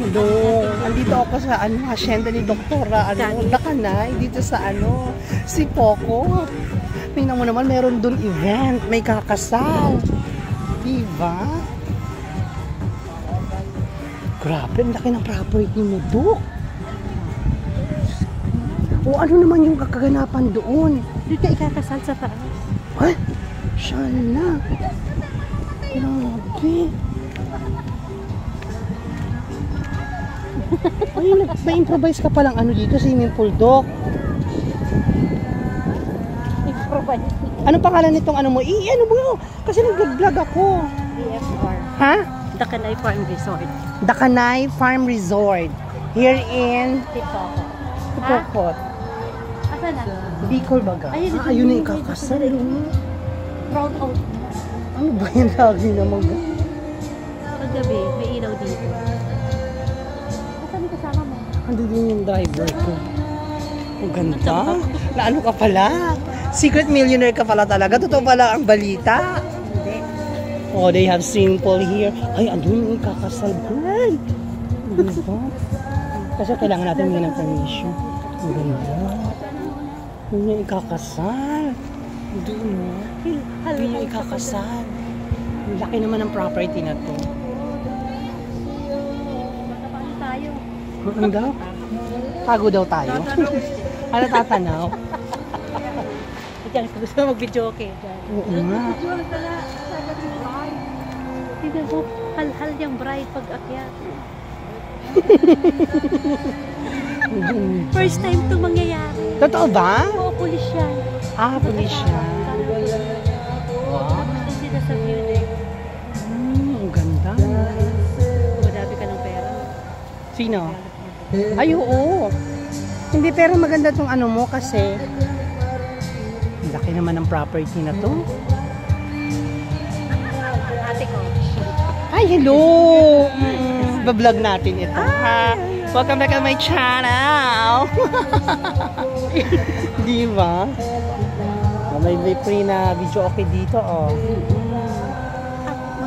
Do, andito ako sa hacienda ni Doktora Dakanay dito sa si Poco. Tingnan mo naman, meron dun event, may kakasal. Diba? Grabe, ang laki ng property mo, Dok. O ano naman yung kakaganapan doon? Dito ka ikakasal sa taas. Ay, shala. Grabe. Ay, nag-improvise ka palang dito, swimming pool, Dok. Improvise. Anong pangalan nitong mo? Ano mo? Kasi nag-vlog ako. DFR. Ha? Dakanay Farm Resort. Dakanay Farm Resort. Here in Tipokot. Tipokot. Asan na? Bicol baga. Ayun na ikakasal. Proud of. Ano ba yung lagi naman? Paggabi, may ilaw dito. Asan yung kasama mo? Ando din yung driver ko. Ang ganda. Na ano ka pala? Secret millionaire ka pala talaga. Totoo pala ang balita. Hindi. Oh, they have swimming pool here. Ay, andun yung ikakasal, girl. Diba? Kasi kailangan natin hindi ng permission. Ang ganda. Yun yung ikakasal. Doon, no? Yun yung ikakasal. Ang laki naman ng property na to. Paano tayo? Ano daw? Tago daw tayo. Ano tatanaw? Diyan, gusto mo mag-video okay. Oo nga. Tignan mo, hal-hal yung bride pag-akyat. First time ito mangyayari. Totoo ba? Oo, pulis yan. Ah, pulis siya. Wow. Tapos sila sa view deck. Ang ganda. Madami ka ng pera. Sino? Ay, oo. Hindi, pero maganda tong mo kasi laki naman ng property na to. Ate ko. Ay, hello! Bablog natin ito. Ha? Welcome back to my channel! Di ba? May free na video okay dito, oh.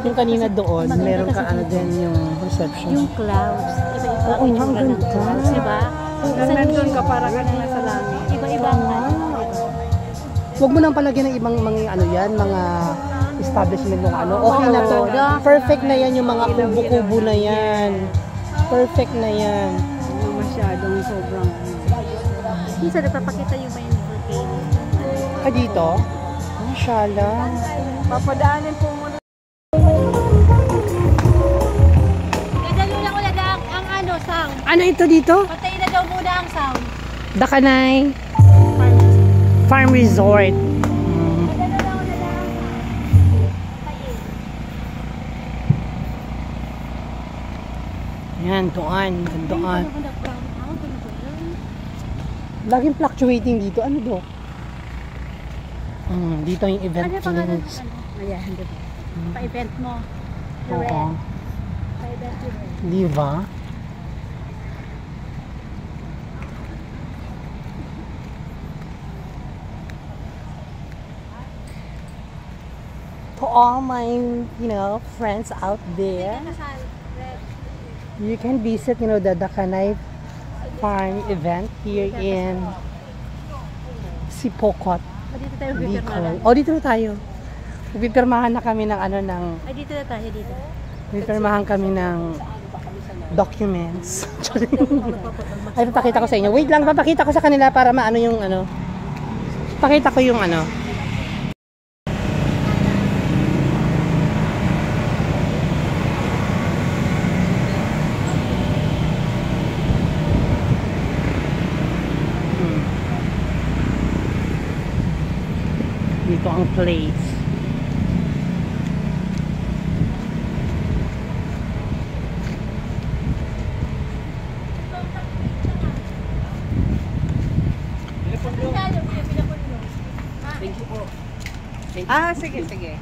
Yung kanina doon, meron ka din yung reception. Yung clouds. Iba-iba. Oo, ang ganda. Clouds, diba? Nandun ka para ka na sa langit. Iba-iba ang Huwag mo nang palagyan ng ibang mga mga establishment ng okay na to. Perfect na yan yung mga kubo-kubo na yan. Perfect na yan. Masyadong sobrang. Minsan nagpapakita yung may volcano. Ah, dito? Mashala. Papadaanin po muna. Dadalo lang ulit ang sound. Ano ito dito? Patayin na daw muna ang sound. Dakanay Farm Resort. Dadalo lang ulit ang patayin. Yan, doon. Doon. Laging fluctuating dito. Ano do? Dito yung event. Ano pangalan? Ayan, dito. Pa-event mo. Oo. Pa-event mo. Di ba? To all my, friends out there, you can visit, the Dakanay Farm event here in Tipokot. Dito tayo Bicol. O, dito na tayo. Pipirmahan na kami ng Ay, dito na tayo dito. Pipirmahan kami ng documents. Ay, papakita ko sa inyo. Wait lang, papakita ko sa kanila para maano yung pakita ko yung dito ang place. Ah, sige, sige.